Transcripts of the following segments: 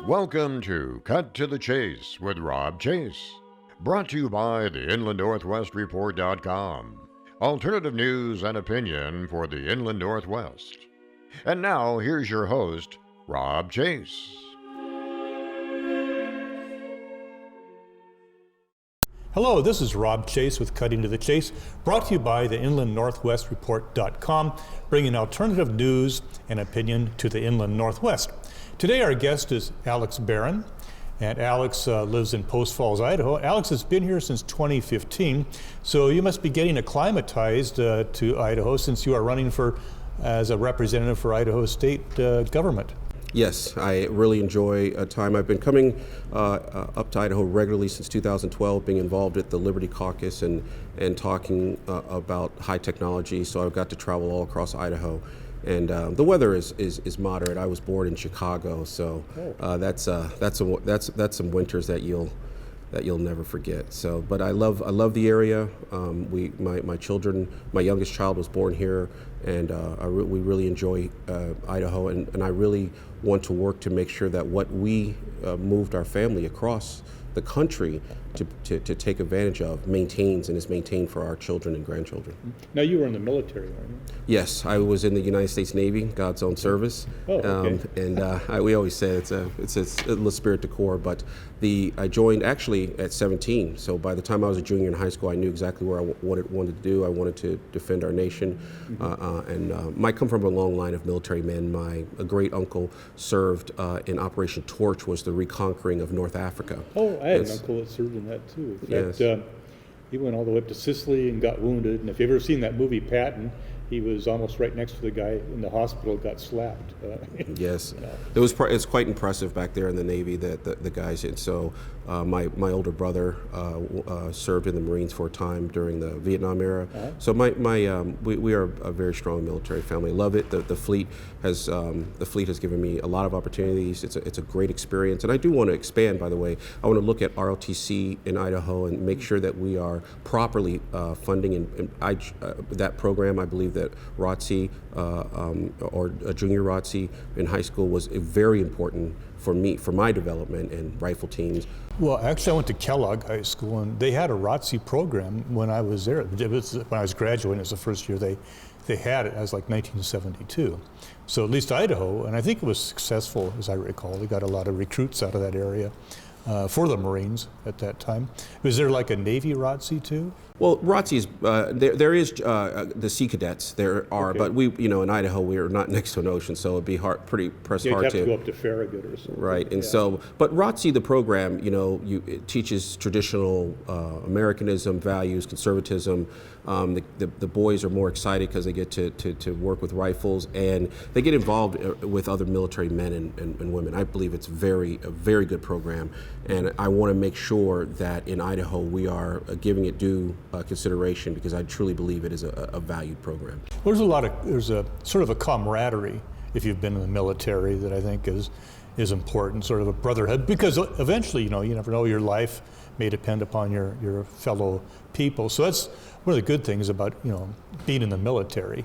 Welcome to Cut to the Chase with Rob Chase. Brought to you by the InlandNorthwestReport.com. Alternative news and opinion for the Inland Northwest. And now, here's your host, Rob Chase. Hello, this is Rob Chase with Cutting to the Chase, brought to you by the InlandNorthwestReport.com, bringing alternative news and opinion to the Inland Northwest. Today our guest is Alex Barron, and Alex lives in Post Falls, Idaho. Alex has been here since 2015, so you must be getting acclimatized to Idaho since you are running as a representative for Idaho state government. Yes, I really enjoy time. I've been coming up to Idaho regularly since 2012, being involved at the Liberty Caucus and talking about high technology. So I've got to travel all across Idaho, and the weather is moderate. I was born in Chicago, so that's some winters that you'll never forget. So, but I love the area. My children, my youngest child was born here, and we really enjoy Idaho, and I really want to work to make sure that what we moved our family across the country to take advantage of maintains and is maintained for our children and grandchildren. Now you were in the military, weren't you? Yes, I was in the United States Navy, God's own service. Oh, okay. We always say it's a little spirit de corps, but I joined actually at 17. So by the time I was a junior in high school, I knew exactly what I wanted to do. I wanted to defend our nation, and I come from a long line of military men. My great uncle served in Operation Torch, was the reconquering of North Africa. Oh, I had an uncle that served in that too. In fact, he went all the way up to Sicily and got wounded. And if you've ever seen that movie Patton, he was almost right next to the guy in the hospital, got slapped. Yes, it's quite impressive back there in the Navy that the guys. And so my older brother served in the Marines for a time during the Vietnam era. So we are a very strong military family. Love it. The fleet has given me a lot of opportunities. It's a great experience, and I do want to expand. By the way, I want to look at ROTC in Idaho and make sure that we are properly funding that program. I believe that ROTC or a junior ROTC in high school was very important for me, for my development and rifle teams. Well, actually, I went to Kellogg High School, and they had a ROTC program when I was there. When I was graduating, it was the first year they had it. It was like 1972. So at least Idaho, and I think it was successful, as I recall. They got a lot of recruits out of that area for the Marines at that time. Was there like a Navy ROTC too? Well, ROTC is there is the Sea Cadets. There are, but we, in Idaho, we are not next to an ocean, so it'd be hard to. You'd have to go up to Farragut or something. Right, and so, but ROTC, the program, it teaches traditional Americanism, values, conservatism. The boys are more excited because they get to work with rifles, and they get involved with other military men and women. I believe it's a very good program, and I want to make sure that in Idaho we are giving it due consideration, because I truly believe it is a valued program. There's a sort of a camaraderie if you've been in the military that I think is important, sort of a brotherhood, because eventually, you never know, your life may depend upon your fellow people. So that's one of the good things about, being in the military.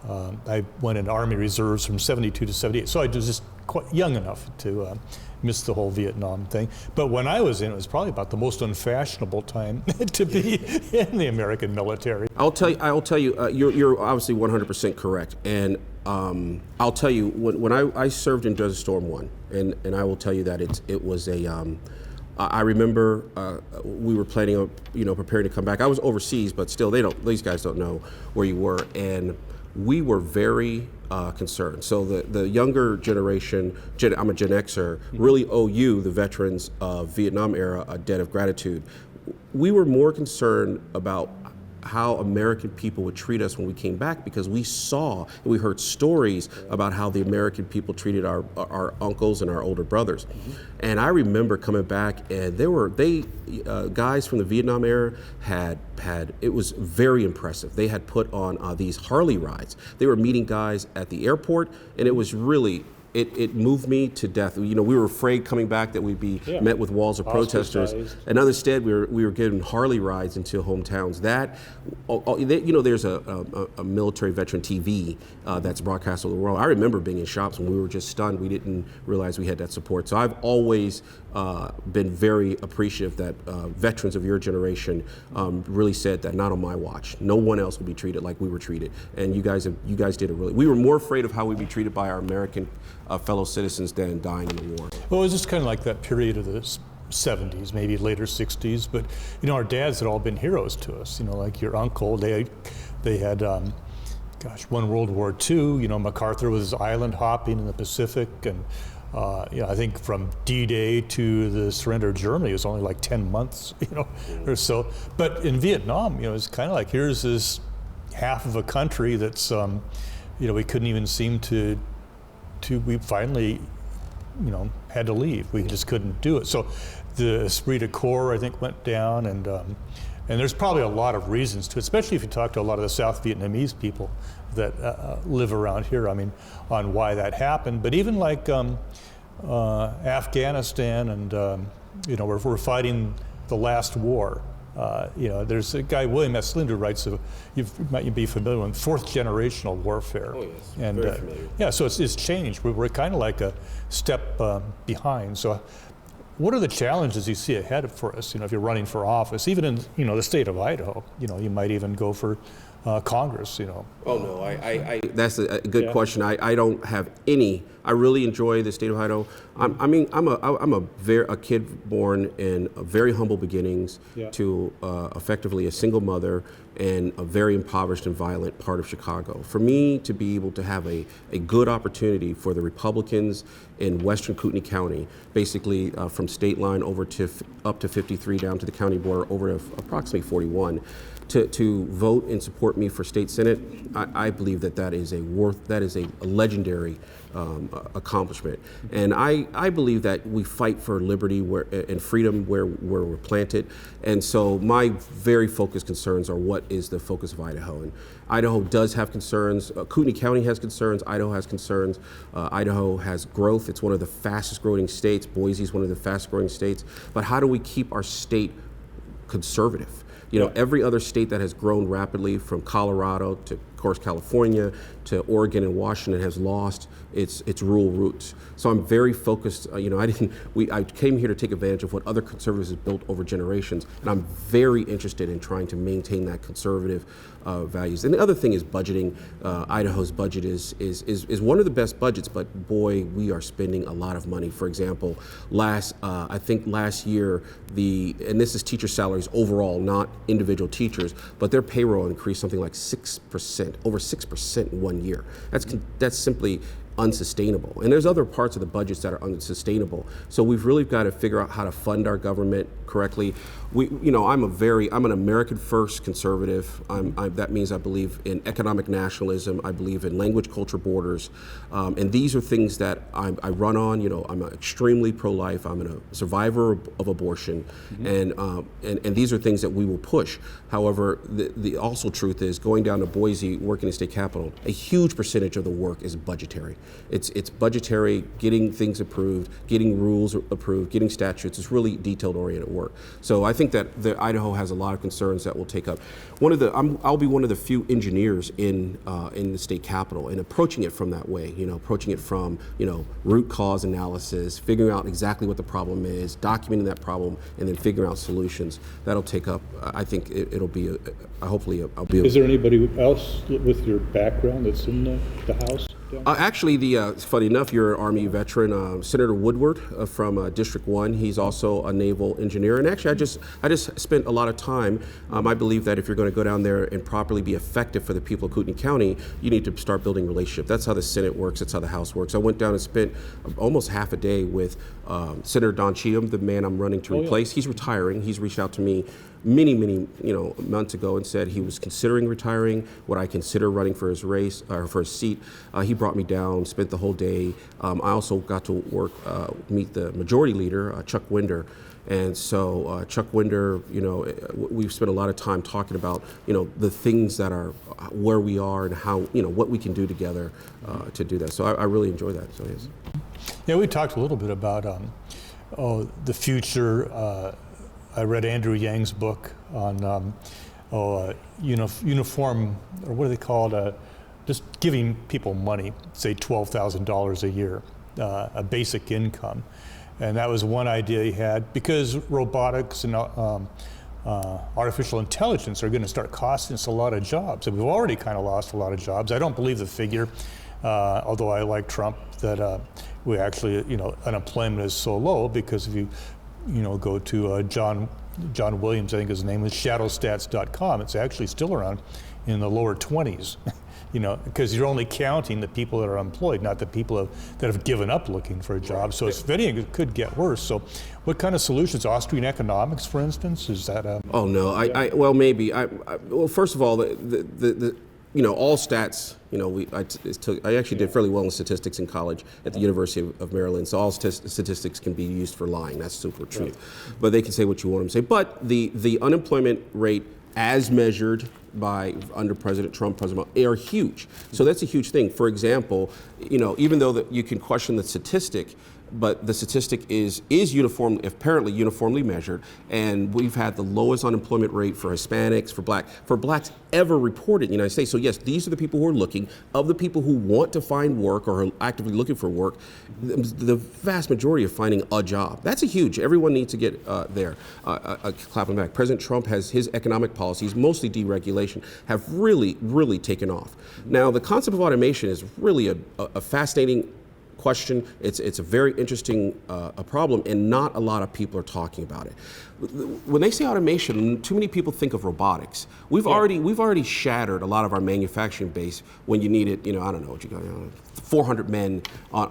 I went in Army Reserves from 72 to 78, so I was just quite young enough to miss the whole Vietnam thing. But when I was in, it was probably about the most unfashionable time to be in the American military. I'll tell you, you're obviously 100% correct. And I'll tell you, when I served in Desert Storm 1, and I will tell you that it was I remember we were planning on, preparing to come back. I was overseas, but still, these guys don't know where you were, and we were very concerned. So the younger generation, I'm a Gen Xer, really owe you, the veterans of Vietnam era, a debt of gratitude. We were more concerned about how American people would treat us when we came back, because we saw and we heard stories about how the American people treated our uncles and our older brothers. And I remember coming back, and guys from the Vietnam era had it was very impressive. They had put on these Harley rides. They were meeting guys at the airport, and it was really it moved me to death. You know, we were afraid coming back that we'd be met with walls of protesters, and instead we were getting Harley rides into hometowns. You know, there's a military veteran TV that's broadcast over the world. I remember being in shops when we were just stunned. We didn't realize we had that support. So I've always been very appreciative that veterans of your generation really said that not on my watch. No one else will be treated like we were treated. And you guys did it really. We were more afraid of how we'd be treated by our American fellow citizens than dying in the war. Well, it was just kind of like that period of the 70s, maybe later 60s. But, you know, our dads had all been heroes to us. You know, like your uncle, they had, won World War II. You know, MacArthur was island hopping in the Pacific. And, I think from D-Day to the surrender of Germany, it was only like 10 months, you know, or so. But in Vietnam, you know, it's kind of like, here's this half of a country that's, you know, we couldn't even seem to we finally, you know, had to leave. We just couldn't do it. So the esprit de corps, I think, went down, and there's probably a lot of reasons to it, especially if you talk to a lot of the South Vietnamese people that live around here, I mean, on why that happened. But even like Afghanistan and, you know, we're fighting the last war. You know, there's a guy, William S. Lind, who writes, you might be familiar with fourth generational warfare. Oh, yes, and, very familiar. Yeah, so it's changed. We're kind of like a step behind. So what are the challenges you see ahead for us, you know, if you're running for office, even in, you know, the state of Idaho? You know, you might even go for Congress, you know. Oh, no, I that's a good question. I don't have any. I really enjoy the state of Idaho. I'm a kid born in very humble beginnings to effectively a single mother and a very impoverished and violent part of Chicago. For me to be able to have a good opportunity for the Republicans in western Kootenai County, basically from state line over to up to 53 down to the county border over to approximately 41, to vote and support me for state senate, I believe that is a legendary accomplishment. And I believe that we fight for liberty and freedom where we're planted. And so my very focused concerns are what is the focus of Idaho. And Idaho does have concerns. Kootenai County has concerns. Idaho has concerns. Idaho has growth. It's one of the fastest growing states. Boise is one of the fastest growing states. But how do we keep our state conservative? You know, every other state that has grown rapidly, from Colorado to, of course, California to Oregon and Washington, has lost its rural roots. So I'm very focused. You know, I came here to take advantage of what other conservatives have built over generations, and I'm very interested in trying to maintain that conservative values. And the other thing is budgeting. Idaho's budget is one of the best budgets, but boy, we are spending a lot of money. For example, I think last year, and this is teacher salaries overall, not individual teachers, but their payroll increased something like 6%, over 6% in 1 year. That's simply unsustainable. And there's other parts of the budgets that are unsustainable. So we've really got to figure out how to fund our government correctly. I'm an American first conservative. That means I believe in economic nationalism. I believe in language, culture, borders. And these are things that I run on. You know, I'm extremely pro-life. I'm a survivor of abortion. Mm-hmm. And these are things that we will push. However, the also truth is, going down to Boise, working in the state capitol, a huge percentage of the work is budgetary. It's budgetary, getting things approved, getting rules approved, getting statutes. It's really detailed-oriented work. So I think that Idaho has a lot of concerns that we'll take up. I'll be one of the few engineers in the state capitol, and approaching it from that way. You know, approaching it from root cause analysis, figuring out exactly what the problem is, documenting that problem, and then figuring out solutions. That'll take up. I think it'll be. Hopefully, I'll be. Is there anybody else with your background that's in the House? Actually, funny enough, you're an Army veteran, Senator Woodward from District 1. He's also a naval engineer. And actually, I just spent a lot of time. I believe that if you're going to go down there and properly be effective for the people of Kootenai County, you need to start building relationships. That's how the Senate works. That's how the House works. I went down and spent almost half a day with Senator Don Cheatham, the man I'm running to replace. He's retiring. He's reached out to me many months ago and said he was considering retiring. Would I consider running for his race or for his seat? He brought me down, spent the whole day. I also got to meet the majority leader, Chuck Winder. And so Chuck Winder, we've spent a lot of time talking about, the things that are where we are and how, what we can do together to do that. So I really enjoy that. So yes. Yeah, we talked a little bit about the future. I read Andrew Yang's book on uniform, or what do they call it? Just giving people money, say $12,000 a year, a basic income. And that was one idea he had, because robotics and artificial intelligence are going to start costing us a lot of jobs. And we've already kind of lost a lot of jobs. I don't believe the figure, although I like Trump, that we actually, unemployment is so low, because if you go to John Williams, I think his name is, shadowstats.com, it's actually still around in the lower 20s. Because you're only counting the people that are employed, not the people that have given up looking for a job. So if anything, it could get worse. So what kind of solutions? Austrian economics, for instance, is that? Oh no, well maybe. Well, first of all, all stats. I actually did fairly well in statistics in college at the University of Maryland. So all statistics can be used for lying. That's super true. But they can say what you want them to say. But the unemployment rate, as measured by under President Trump, are huge. So that's a huge thing. For example, even though you can question the statistic, but the statistic is apparently uniformly measured, and we've had the lowest unemployment rate for Hispanics, for blacks ever reported in the United States. So yes, these are the people who are looking. Of the people who want to find work or are actively looking for work, the vast majority are finding a job. That's a huge. Everyone needs to get there. Clapping back. President Trump has his economic policies, mostly deregulation, have really, really taken off. Now, the concept of automation is really a fascinating question. It's a very interesting problem, and not a lot of people are talking about it. When they say automation, too many people think of robotics. We've already shattered a lot of our manufacturing base when you needed, I don't know what you got, 400 men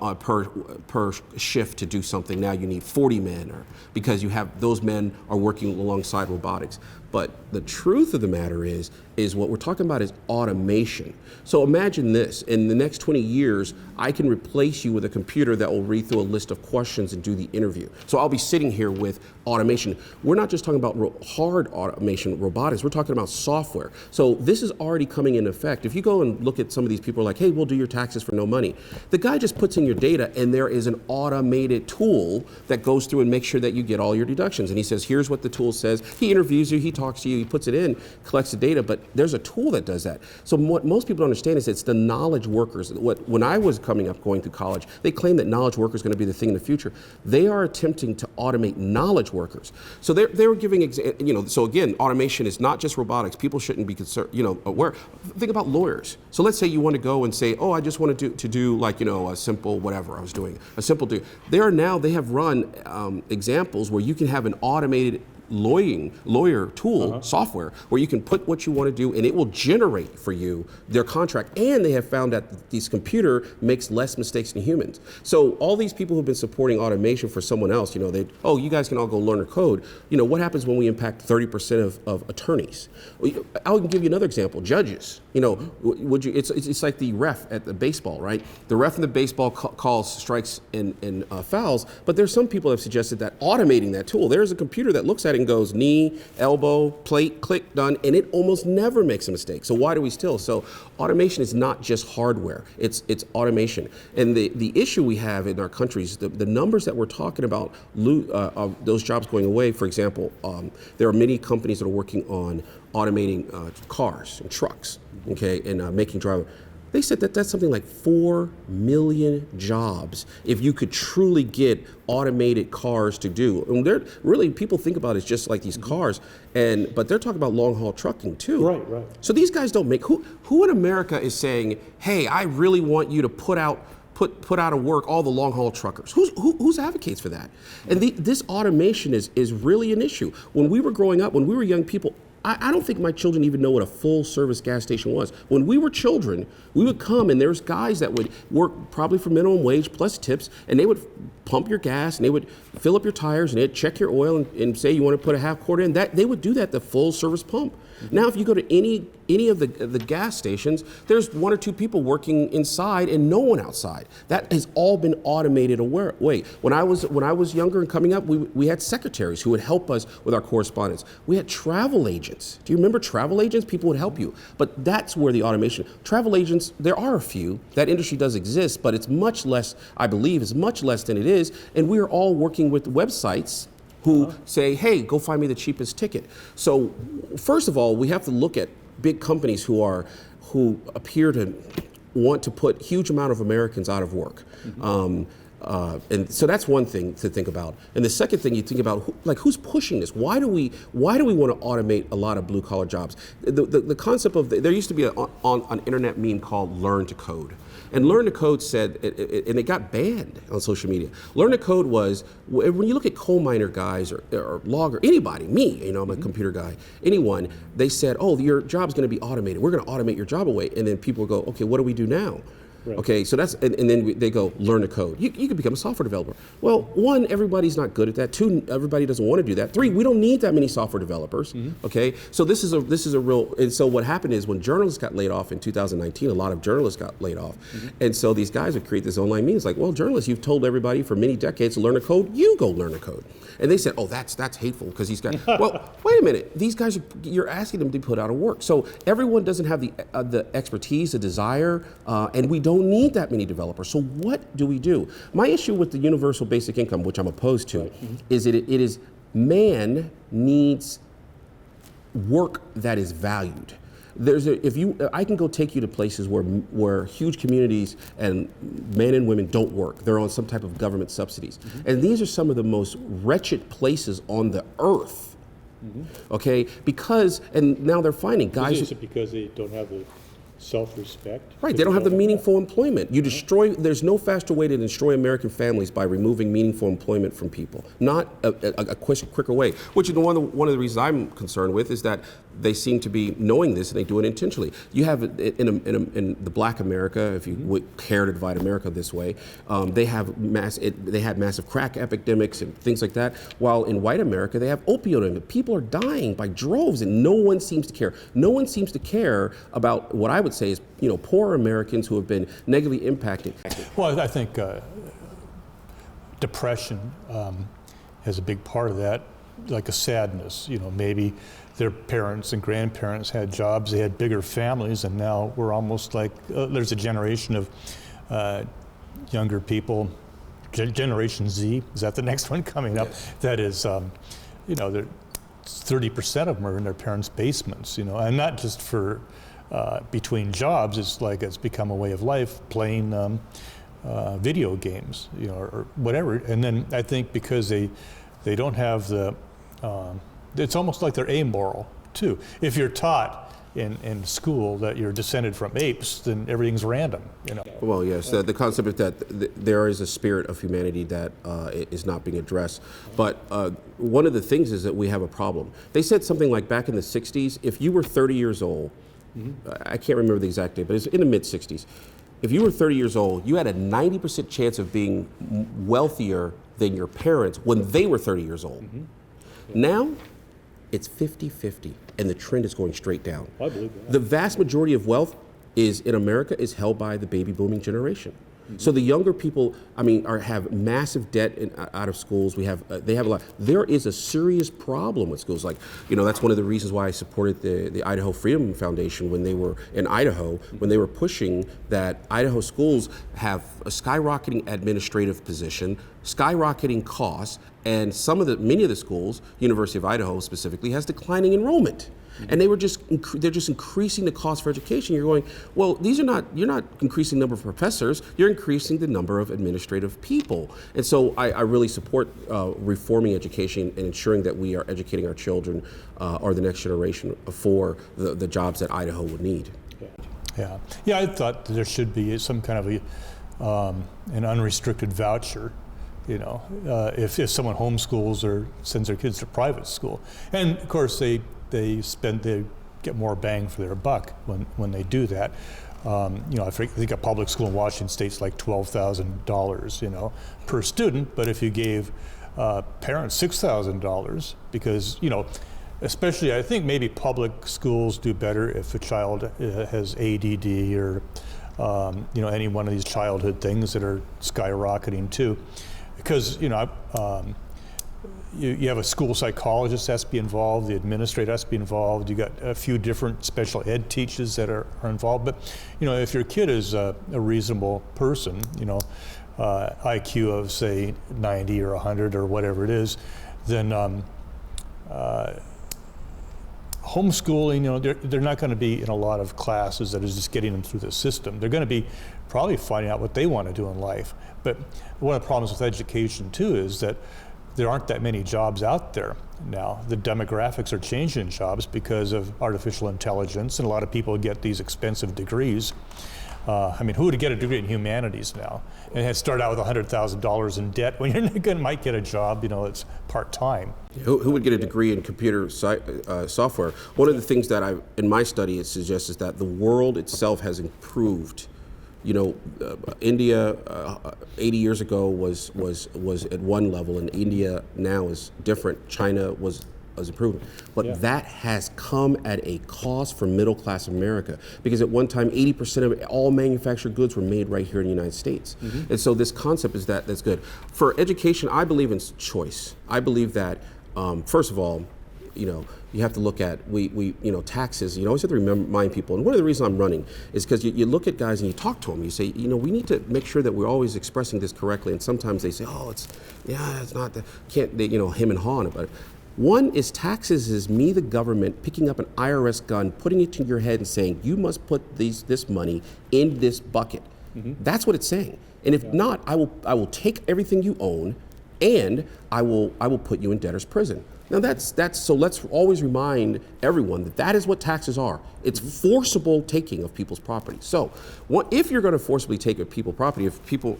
per shift to do something. Now you need 40 men, because you have those men are working alongside robotics. But the truth of the matter is what we're talking about is automation. So imagine this: in the next 20 years, I can replace you with a computer that will read through a list of questions and do the interview. So I'll be sitting here with automation. We're not just talking about hard automation, robotics. We're talking about software. So this is already coming into effect. If you go and look at some of these people, like, hey, we'll do your taxes for no money. The guy just puts in your data, and there is an automated tool that goes through and makes sure that you get all your deductions. And he says, here's what the tool says. He interviews you, he talks to you, he puts it in, collects the data, but there's a tool that does that. So what most people don't understand is it's the knowledge workers. When I was going through college, they claimed that knowledge workers are going to be the thing in the future. They are attempting to automate knowledge workers. So they were giving, so again, automation is not just robotics. People shouldn't be concerned, aware. Think about lawyers. So let's say you want to go and say, oh, I just want to do like, a simple whatever I was doing, a simple do. They have run examples where you can have an automated lawyer tool software where you can put what you want to do and it will generate for you their contract. And they have found that this computer makes less mistakes than humans. So all these people who've been supporting automation for someone else, you guys can all go learn a code. What happens when we impact 30% of attorneys? I'll give you another example. Judges. It's like the ref at the baseball, right? The ref in the baseball calls strikes and fouls, but there's some people that have suggested that automating that tool, there's a computer that looks at it and goes knee, elbow, plate, click, done, and it almost never makes a mistake. So why do we still? So automation is not just hardware, it's automation. And the issue we have in our countries, the numbers that we're talking about, those jobs going away, for example, there are many companies that are working on automating cars and trucks, and making driver. They said that that's something like 4 million jobs if you could truly get automated cars to do. And they're really, people think about it as just like these cars, but they're talking about long haul trucking too. Right. So these guys don't make, who in America is saying, hey, I really want you to put out of work all the long haul truckers? Who's advocates for that? And this automation is really an issue. When we were growing up, when we were young people, I don't think my children even know what a full service gas station was. When we were children, we would come and there's guys that would work probably for minimum wage plus tips, and they would pump your gas and they would fill up your tires and they'd check your oil and say you want to put a half quart in. That they would do that at the full service pump. Now, if you go to any of the gas stations, there's one or two people working inside and no one outside. That has all been automated away. When I was younger and coming up, we had secretaries who would help us with our correspondence. We had travel agents. Do you remember travel agents? People would help you. But that's where the automation. Travel agents, there are a few. That industry does exist, but it's much less. I believe is much less than it is. And we are all working with websites who say, hey, go find me the cheapest ticket. So first of all, we have to look at big companies who appear to want to put huge amount of Americans out of work. And so that's one thing to think about. And the second thing you think about, who's pushing this? Why do we want to automate a lot of blue collar jobs? The concept of, there used to be an internet meme called Learn to Code. And Learn to Code said, and it got banned on social media. Learn to Code was, when you look at coal miner guys or logger, anybody, me, I'm a computer guy, anyone, they said, oh, your job's gonna be automated. We're gonna automate your job away. And then people go, okay, what do we do now? Right. Okay, so that's, and then they go, learn to code. You can become a software developer. Well, one, everybody's not good at that. Two, everybody doesn't want to do that. Three, we don't need that many software developers. Okay, so this is a real, and so what happened is when journalists got laid off in 2019, a lot of journalists got laid off. And so these guys would create this online meetings like, well, journalists, you've told everybody for many decades to learn to code, you go learn to code. And they said, oh, that's hateful because these guys, well, wait a minute, these guys, you're asking them to be put out of work. So everyone doesn't have the expertise, the desire, and we don't need that many developers. So what do we do? My issue with the universal basic income, which I'm opposed to, is that it is man needs work that is valued. I can go take you to places where huge communities and men and women don't work. They're on some type of government subsidies. And these are some of the most wretched places on the earth. Okay, and now they're finding guys. Is it because they don't have the self-respect? Right, they don't have the meaningful employment. There's no faster way to destroy American families by removing meaningful employment from people. Not a quicker way. Which is one of the reasons I'm concerned with is that they seem to be knowing this and they do it intentionally. You have in the Black America, if you would care to divide America this way, they had massive crack epidemics and things like that. While in white America, they have opioid epidemic. People are dying by droves, and no one seems to care. No one seems to care about what I would say is, poor Americans who have been negatively impacted. Well, I think depression has a big part of that, like a sadness. Maybe their parents and grandparents had jobs, they had bigger families, and now we're almost like, there's a generation of younger people, Generation Z, is that the next one coming up? That is, 30% of them are in their parents' basements, and not just for between jobs, it's become a way of life, playing video games, or whatever. And then I think because they don't have it's almost like they're amoral too. If you're taught in school that you're descended from apes, then everything's random. Well, yes, the concept is that there is a spirit of humanity that is not being addressed. But one of the things is that we have a problem. They said something like back in the 60s, if you were 30 years old, I can't remember the exact date, but it's in the mid-60s. If you were 30 years old, you had a 90% chance of being wealthier than your parents when they were 30 years old. Now, it's 50-50, and the trend is going straight down. I believe that. The vast majority of wealth in America is held by the baby booming generation. So the younger people, have massive debt out of schools. They have a lot. There is a serious problem with schools. That's one of the reasons why I supported the Idaho Freedom Foundation when they were in Idaho, when they were pushing that Idaho schools have a skyrocketing administrative position, skyrocketing costs, and many of the schools, University of Idaho specifically, has declining enrollment. And they're just increasing the cost for education. You're going, well, you're not increasing the number of professors, you're increasing the number of administrative people. And so I really support reforming education and ensuring that we are educating our children or the next generation for the jobs that Idaho would need. Yeah, I thought there should be some kind of an unrestricted voucher. If someone homeschools or sends their kids to private school. And of course they they get more bang for their buck when they do that. I think a public school in Washington State's like $12,000, per student. But if you gave parents $6,000, because especially I think maybe public schools do better if a child has ADD or any one of these childhood things that are skyrocketing too, because you have a school psychologist has to be involved, the administrator has to be involved, you got a few different special ed teachers that are involved. But if your kid is a reasonable person, IQ of say 90 or 100 or whatever it is, then homeschooling, they're not going to be in a lot of classes that is just getting them through the system. They're going to be probably finding out what they want to do in life. But one of the problems with education too is that there aren't that many jobs out there now. The demographics are changing in jobs because of artificial intelligence, and a lot of people get these expensive degrees. Who would get a degree in humanities now and start out with $100,000 in debt when you might get a job, that's part-time? Who would get a degree in computer software? One of the things that in my study, it suggests is that the world itself has improved. India 80 years ago was at one level, and India now is different. China was improving, but that has come at a cost for middle class America, because at one time 80% of all manufactured goods were made right here in the United States. Mm-hmm. And so this concept is that's good for education. I believe in choice. I believe that first of all, you have to look at taxes. You always have to remind people. And one of the reasons I'm running is because you look at guys and you talk to them. You say, we need to make sure that we're always expressing this correctly. And sometimes they say, it's not. Can't they, him and haw on it. But one is taxes is me, the government, picking up an IRS gun, putting it to your head and saying, you must put this money in this bucket. Mm-hmm. That's what it's saying. And if not, I will take everything you own, and I will put you in debtor's prison. Now that's so let's always remind everyone that is what taxes are. It's forcible taking of people's property. So if you're going to forcibly take of people's property, if people,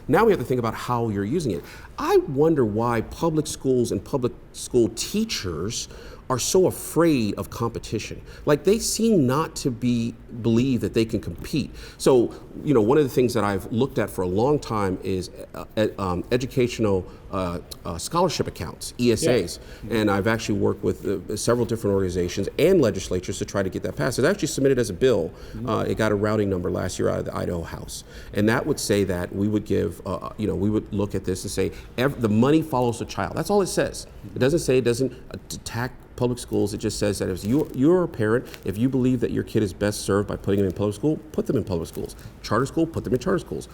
now we have to think about how you're using it. I wonder why public schools and public school teachers are so afraid of competition. Like, they seem not to believe that they can compete. So, one of the things that I've looked at for a long time is educational scholarship accounts, ESAs. Yeah. And I've actually worked with several different organizations and legislatures to try to get that passed. It's actually submitted as a bill. It got a routing number last year out of the Idaho House. And that would say that we would give, we would look at this and say, the money follows the child. That's all it says. It doesn't attack public schools. It just says that if you're a parent, if you believe that your kid is best served by putting them in public school, put them in public schools. Charter school, put them in charter schools.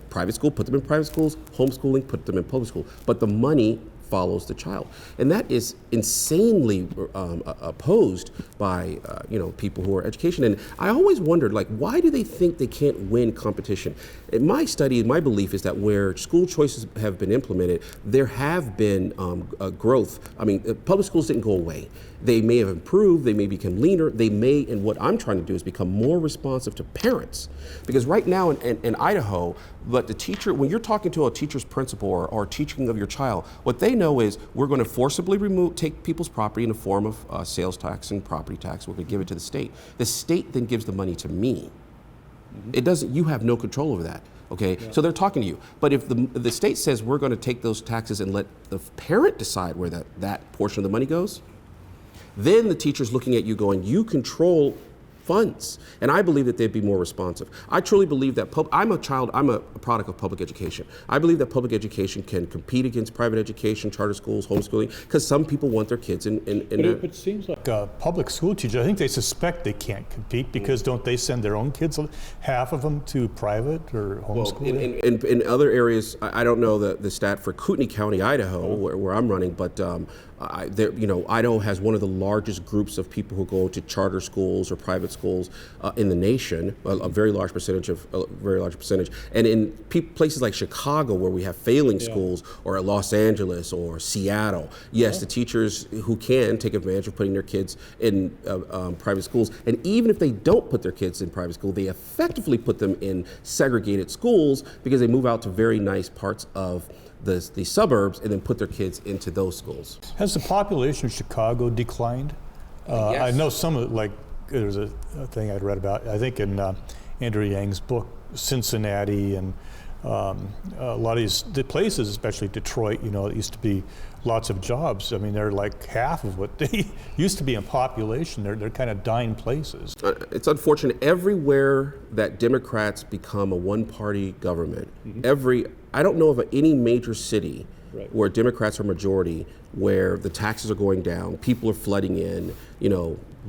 Private school, put them in private schools. Homeschooling, put them in public school. But the money follows the child, and that is insanely opposed by people who are education. And I always wondered, why do they think they can't win competition? In my study, my belief is that where school choices have been implemented, there have been growth. Public schools didn't go away. They may have improved, they may become leaner, and what I'm trying to do is become more responsive to parents. Because right now in Idaho, but the teacher, when you're talking to a teacher's principal or teaching of your child, what they know is we're going to forcibly take people's property in the form of sales tax and property tax. We're going to give it to the state. The state then gives the money to me. Mm-hmm. It doesn't. You have no control over that. Okay, yeah. So they're talking to you. But if the state says we're going to take those taxes and let the parent decide where that portion of the money goes, then the teacher's looking at you going, you control funds. And I believe that they'd be more responsive. I truly believe that I'm a product of public education. I believe that public education can compete against private education, charter schools, homeschooling, because some people want their kids in it seems like a public school teacher, I think they suspect they can't compete because don't they send their own kids, half of them, to private or homeschooling? Well, in other areas, I don't know the stat for Kootenai County, Idaho, where I'm running, but Idaho has one of the largest groups of people who go to charter schools or private schools in the nation, a very large percentage. And in places like Chicago, where we have failing schools, or Los Angeles or Seattle, the teachers who can take advantage of putting their kids in private schools. And even if they don't put their kids in private school, they effectively put them in segregated schools because they move out to very nice parts of the suburbs and then put their kids into those schools. Has the population of Chicago declined? I know some of, like, there's a thing I'd read about, I think in Andrew Yang's book, Cincinnati, and a lot of the places, especially Detroit, it used to be lots of jobs. I mean, they're like half of what they used to be in population. They're kind of dying places. It's unfortunate. Everywhere that Democrats become a one-party government, I don't know of any major city where Democrats are majority, where the taxes are going down, people are flooding in,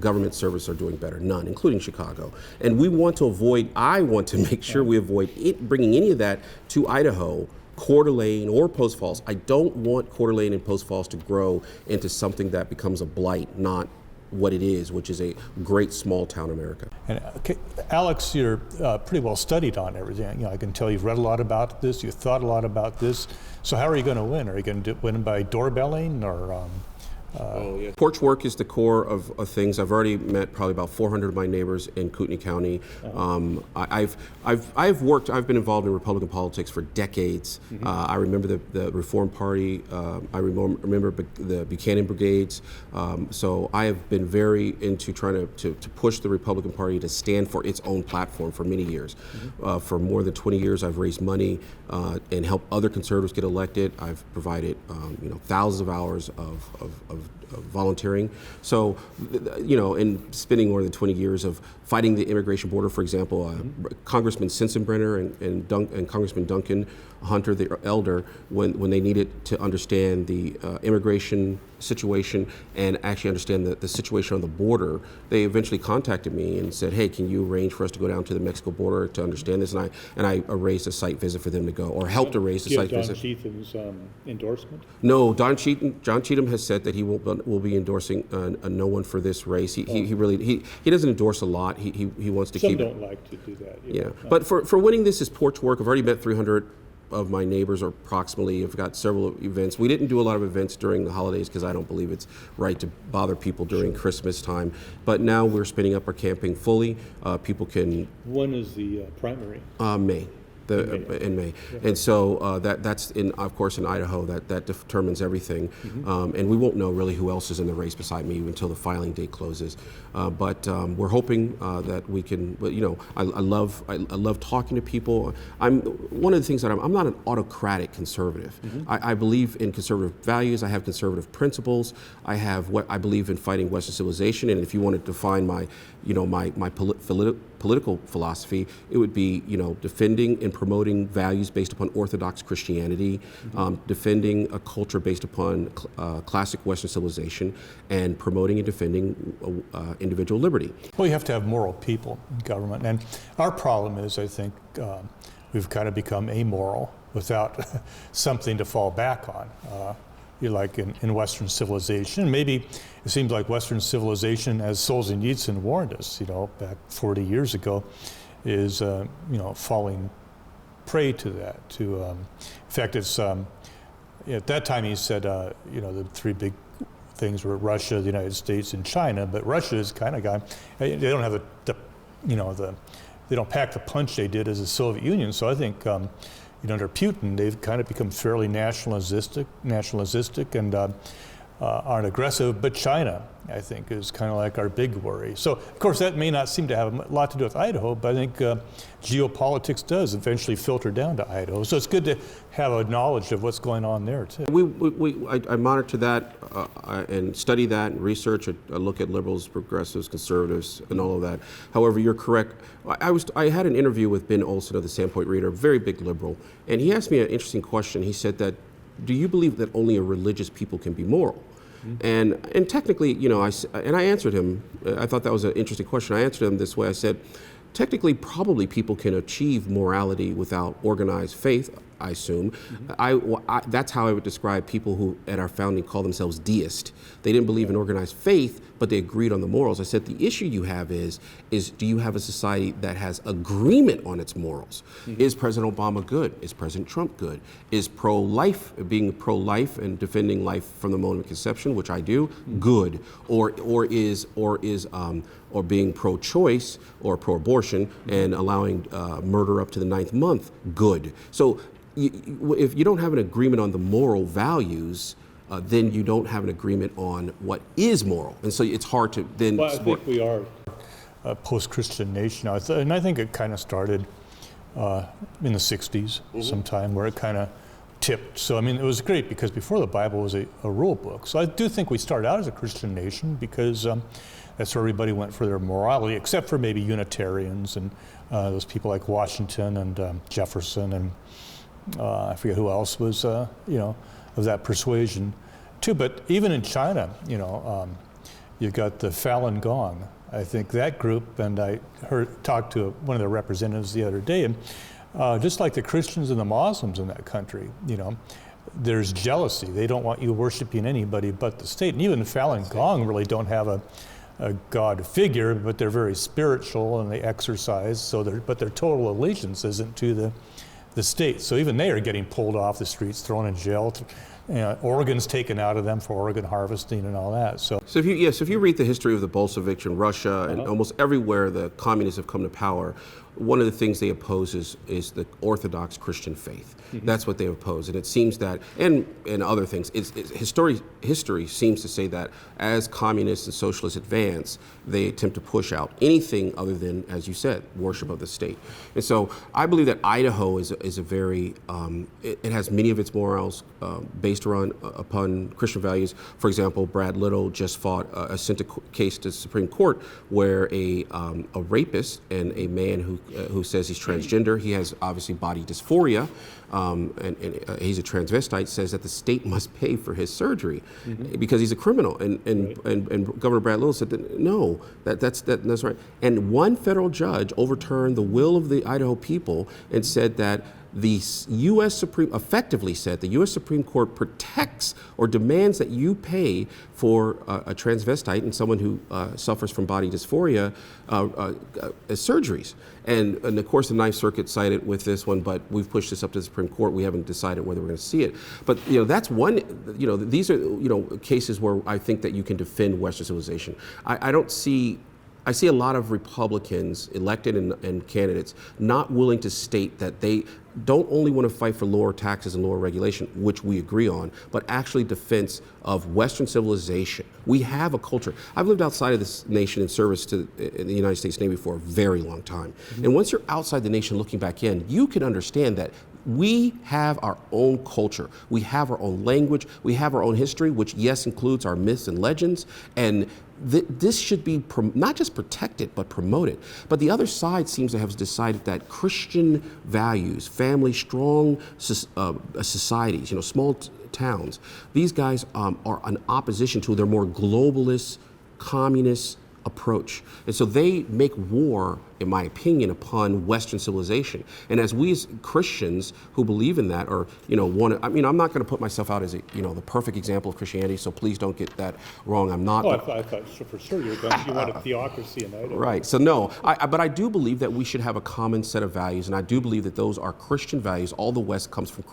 government services are doing better. None, including Chicago. And I want to make sure we avoid bringing any of that to Idaho, Coeur d'Alene, or Post Falls. I don't want Coeur d'Alene and Post Falls to grow into something that becomes a blight, not what it is, which is a great small town America. And Alex, you're pretty well studied on everything. I can tell you've read a lot about this, you've thought a lot about this. So how are you going to win? Are you going to win by doorbelling or? Porch work is the core of things. I've already met probably about 400 of my neighbors in Kootenai County. I've been involved in Republican politics for decades. I remember the Reform Party. I remember the Buchanan Brigades. So I have been very into trying to push the Republican Party to stand for its own platform for many years. For more than 20 years, I've raised money and helped other conservatives get elected. I've provided thousands of hours of volunteering. So, in spending more than 20 years of fighting the immigration border, for example, Congressman Sensenbrenner and Congressman Duncan Hunter, the elder, when they needed to understand the immigration situation and actually understand the situation on the border, they eventually contacted me and said, hey, can you arrange for us to go down to the Mexico border to understand this? And I arranged a site visit for them to go, or helped arrange a site visit. Don Cheatham's endorsement? No, John Cheatham has said that he will be endorsing no one for this race. He really doesn't endorse a lot. He wants to keep. Some don't like to do that. Yeah, but for winning this is porch work. I've already met 300 of my neighbors, or approximately. I've got several events. We didn't do a lot of events during the holidays because I don't believe it's right to bother people during Christmas time. But now we're spinning up our campaign fully. People can. When is the primary? May. In May. And so that's of course in Idaho, that determines everything. And we won't know really who else is in the race beside me until the filing date closes. But we're hoping that we can, I love talking to people. One of the things that I'm not an autocratic conservative. I believe in conservative values. I have conservative principles. I believe in fighting Western civilization. And if you want to define my political philosophy, it would be, defending and promoting values based upon Orthodox Christianity, defending a culture based upon classic Western civilization, and promoting and defending individual liberty. Well, you have to have moral people in government, and our problem is, I think, we've kind of become amoral without something to fall back on. Like in Western civilization. Maybe it seems like Western civilization, as Solzhenitsyn warned us, back 40 years ago, is falling prey to that. In fact, it's at that time he said, the three big things were Russia, the United States, and China. But Russia is kind of guy. They don't have they don't pack the punch they did as the Soviet Union. So I think. Under Putin, they've kind of become fairly nationalistic and aren't aggressive. But China, I think, is kind of like our big worry. So, of course, that may not seem to have a lot to do with Idaho, but I think geopolitics does eventually filter down to Idaho. So it's good to have a knowledge of what's going on there, too. I monitor that and study that and research. I look at liberals, progressives, conservatives, and all of that. However, you're correct. I had an interview with Ben Olson of the Sandpoint Reader, a very big liberal, and he asked me an interesting question. He said that, do you believe that only a religious people can be moral? And technically, I answered him. I thought that was an interesting question. I answered him this way. I said, technically, probably people can achieve morality without organized faith, I assume. That's how I would describe people who at our founding call themselves deist. They didn't believe in organized faith, but they agreed on the morals. I said the issue you have is do you have a society that has agreement on its morals? Is President Obama good? Is President Trump good? Is being pro-life and defending life from the moment of conception, which I do, good? Or being pro-choice or pro-abortion and allowing murder up to the 9th month, good? So if you don't have an agreement on the moral values, then you don't have an agreement on what is moral. And so it's hard to then Well, I support. think we are a post-Christian nation now, and I think it kind of started in the 60s sometime, where it kind of tipped. So, I mean, it was great because before the Bible was a rule book. So I do think we started out as a Christian nation because that's where everybody went for their morality, except for maybe Unitarians and those people like Washington and Jefferson and I forget who else was, of that persuasion too. But even in China, you've got the Falun Gong. I think that group, and I talked to one of their representatives the other day, and just like the Christians and the Muslims in that country, there's jealousy. They don't want you worshiping anybody but the state. And even the Falun Gong really don't have a God figure, but they're very spiritual and they exercise. But their total allegiance isn't to the state. So even they are getting pulled off the streets, thrown in jail. Organs taken out of them for organ harvesting and all that. So if you read the history of the Bolsheviks in Russia and almost everywhere the communists have come to power, one of the things they oppose is the Orthodox Christian faith. That's what they oppose, and it seems that, and other things, history seems to say that as communists and socialists advance, they attempt to push out anything other than, as you said, worship of the state. And so I believe that Idaho is a very, it has many of its morals based upon Christian values. For example, Brad Little just sent a case to the Supreme Court where a rapist and a man who says he's transgender, he has obviously body dysphoria, and he's a transvestite, says that the state must pay for his surgery because he's a criminal. And Governor Brad Little said that no, that's right. And one federal judge overturned the will of the Idaho people and said that the U.S. Supreme Court protects or demands that you pay for a transvestite and someone who suffers from body dysphoria surgeries. And of course, the Ninth Circuit sided with this one, but we've pushed this up to the Supreme Court. We haven't decided whether we're going to see it. But that's one. These are cases where I think that you can defend Western civilization. I see a lot of Republicans, elected and candidates, not willing to state that they don't only want to fight for lower taxes and lower regulation, which we agree on, but actually defense of Western civilization. We have a culture. I've lived outside of this nation in service to the United States Navy for a very long time. And once you're outside the nation looking back in, you can understand that we have our own culture. We have our own language. We have our own history, which, yes, includes our myths and legends. And this should be not just protected, but promoted. But the other side seems to have decided that Christian values, family, strong societies, small towns, these guys are an opposition to their more globalist, communist approach. And so they make war, in my opinion, upon Western civilization. And as we as Christians who believe in that, or want to, I'm not going to put myself out as the perfect example of Christianity. So please don't get that wrong. I'm not. Oh, I thought for sure you want a theocracy in Idaho. Right. So no, but I do believe that we should have a common set of values, and I do believe that those are Christian values. All the West comes from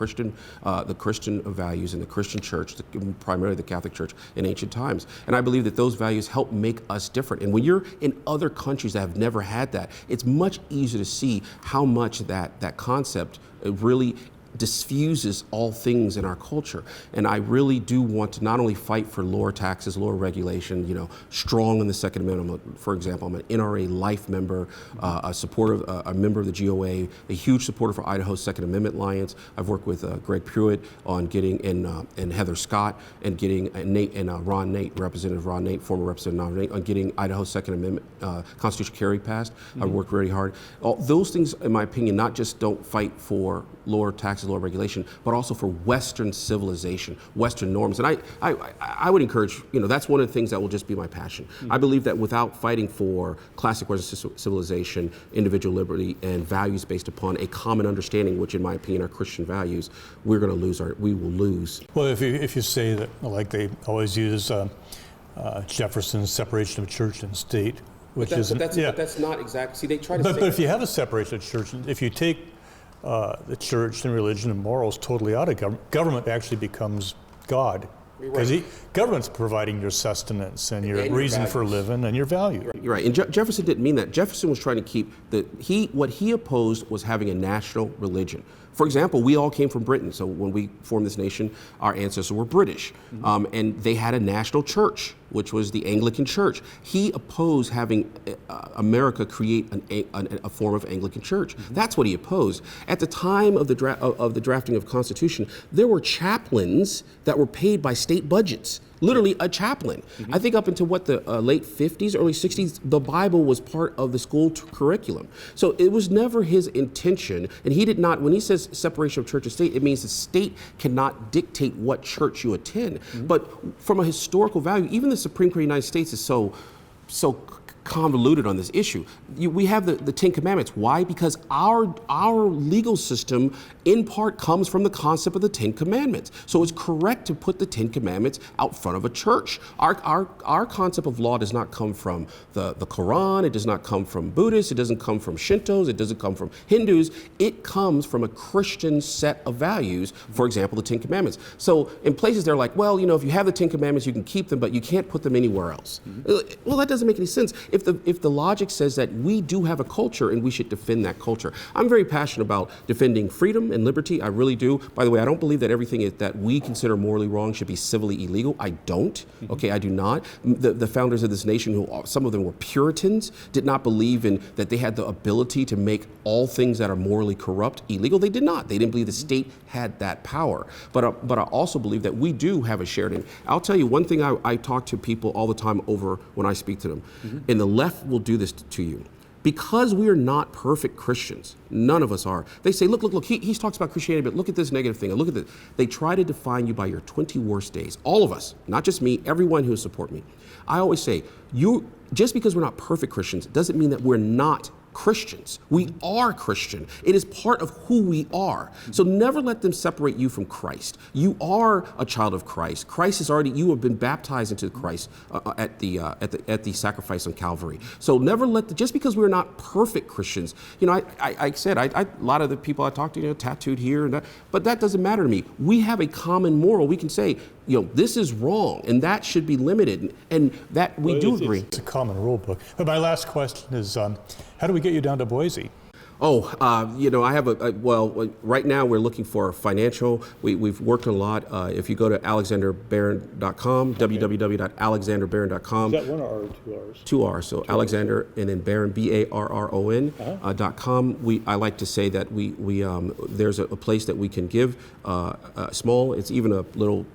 the Christian values in the Christian church, primarily the Catholic Church in ancient times. And I believe that those values help make us different. And when you're in other countries that have never had that, it's much easier to see how much that concept really diffuses all things in our culture. And I really do want to not only fight for lower taxes, lower regulation, strong in the Second Amendment. For example, I'm an NRA life member, a member of the GOA, a huge supporter for Idaho's Second Amendment Alliance. I've worked with Greg Pruitt on getting, and Heather Scott, and getting Representative Ron Nate, former Representative Ron Nate, on getting Idaho's Second Amendment constitutional carry passed. I've worked really hard. All those things, in my opinion, not just don't fight for lower taxes, lower regulation, but also for Western civilization, Western norms. And I would encourage, that's one of the things that will just be my passion. I believe that without fighting for classic Western civilization, individual liberty, and values based upon a common understanding, which in my opinion are Christian values, we will lose. Well, if you say that, like they always use Jefferson's separation of church and state, which isn't. But that's not exact. See, they try to say. But if you have a separation of church, if you take the church and religion and morals totally out of government actually becomes God. Because government's providing your sustenance and your reason for living and your value. You're right. And Jefferson didn't mean that. Jefferson was trying to keep what he opposed was having a national religion. For example, we all came from Britain. So when we formed this nation, our ancestors were British. And they had a national church, which was the Anglican Church. He opposed having America create a form of Anglican Church. That's what he opposed. At the time of the drafting of the Constitution, there were chaplains that were paid by state budgets. Literally a chaplain. I think up into the late 50s, early 60s, the Bible was part of the school curriculum. So it was never his intention, and he did not, when he says separation of church and state, it means the state cannot dictate what church you attend. But from a historical value, even the Supreme Court of the United States is so convoluted on this issue. We have the Ten Commandments. Why? Because our legal system in part comes from the concept of the Ten Commandments. So it's correct to put the Ten Commandments out front of a church. Our concept of law does not come from the Quran. It does not come from Buddhists. It doesn't come from Shintos. It doesn't come from Hindus. It comes from a Christian set of values, for example, the Ten Commandments. So in places they're like, well, if you have the Ten Commandments, you can keep them, but you can't put them anywhere else. Well, that doesn't make any sense. If the logic says that we do have a culture and we should defend that culture. I'm very passionate about defending freedom and liberty. I really do. By the way, I don't believe that everything that we consider morally wrong should be civilly illegal. I don't. Okay, I do not. The founders of this nation, who some of them were Puritans, did not believe in that they had the ability to make all things that are morally corrupt illegal. They did not. They didn't believe the state had that power. But I also believe that we do have a shared. And I'll tell you one thing I talk to people all the time over when I speak to them. And the left will do this to you. Because we are not perfect Christians, none of us are. They say, look, he talks about Christianity, but look at this negative thing, and look at this. They try to define you by your 20 worst days. All of us, not just me, everyone who support me. I always say, just because we're not perfect Christians doesn't mean that we're not Christians. We are Christian. It is part of who we are. So never let them separate you from Christ. You are a child of Christ. You have been baptized into Christ at the sacrifice on Calvary. So never just because we're not perfect Christians, I said, a lot of the people I talk to, tattooed here and that, but that doesn't matter to me. We have a common moral. We can say, this is wrong, and that should be limited, and that we do agree. It's a common rule book. But my last question is, how do we get you down to Boise? I have right now we're looking for financial. We've worked a lot. If you go to alexanderbarron.com, www.alexanderbarron.com. Is that one R or two R's? Two R's. So Alexander and then Barron, Barron, .com. I like to say that we there's a place that we can give small. It's even a little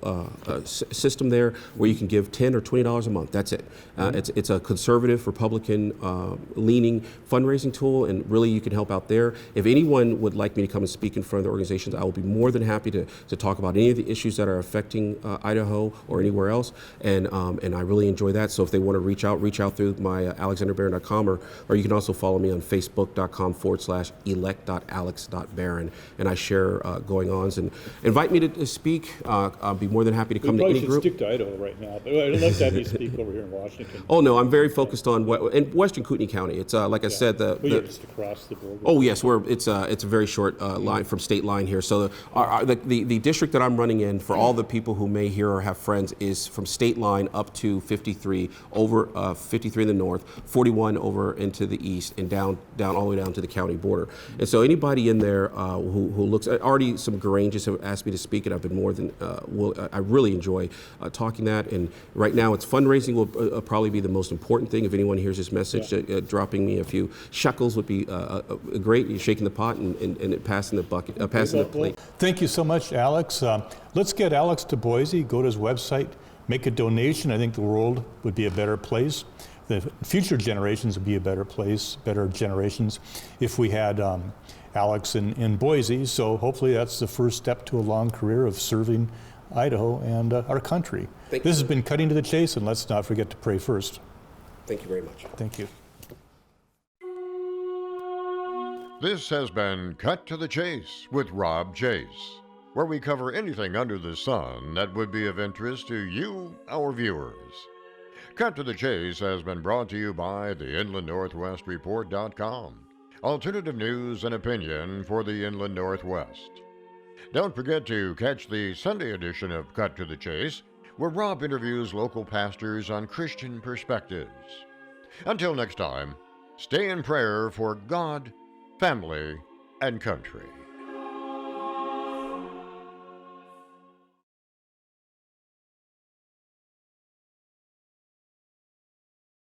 system there where you can give $10 or $20 a month. That's it. It's a conservative, Republican leaning fundraising tool, and really you can help out there. If anyone would like me to come and speak in front of the organizations, I will be more than happy to talk about any of the issues that are affecting Idaho or anywhere else. And I really enjoy that. So if they want to reach out through my alexanderbarron.com, or you can also follow me on facebook.com/elect.alex.barron. And I share going-ons, and invite me to speak. I'll be more than happy to come to any group. Stick to Idaho right now, but I'd love to have you speak over here in Washington. Oh no, I'm very focused on in Western Kootenai County. It's like I said, you're just across the border. Oh yes, it's a very short line from state line here. So the district that I'm running in, for all the people who may hear or have friends, is from state line up to 53, over 53 in the north, 41 over into the east, and down all the way down to the county border. And so anybody in there who looks, already some Granges have asked me to speak, and I've been more than I really enjoy talking that. And right now it's fundraising will probably be the most important thing. If anyone hears this message, dropping me a few shekels would be great. You're shaking the pot and passing the bucket, passing the plate. Thank you so much, Alex. Let's get Alex to Boise. Go to his website, make a donation. I think the world would be a better place. The future generations would be a better place, better generations, if we had Alex in Boise. So hopefully that's the first step to a long career of serving Idaho and our country. This has been Cutting to the Chase, and let's not forget to pray first. Thank you very much. Thank you. This has been Cut to the Chase with Rob Chase, where we cover anything under the sun that would be of interest to you, our viewers. Cut to the Chase has been brought to you by the InlandNorthwestReport.com, alternative news and opinion for the Inland Northwest. Don't forget to catch the Sunday edition of Cut to the Chase, where Rob interviews local pastors on Christian perspectives. Until next time, stay in prayer for God, family, and country.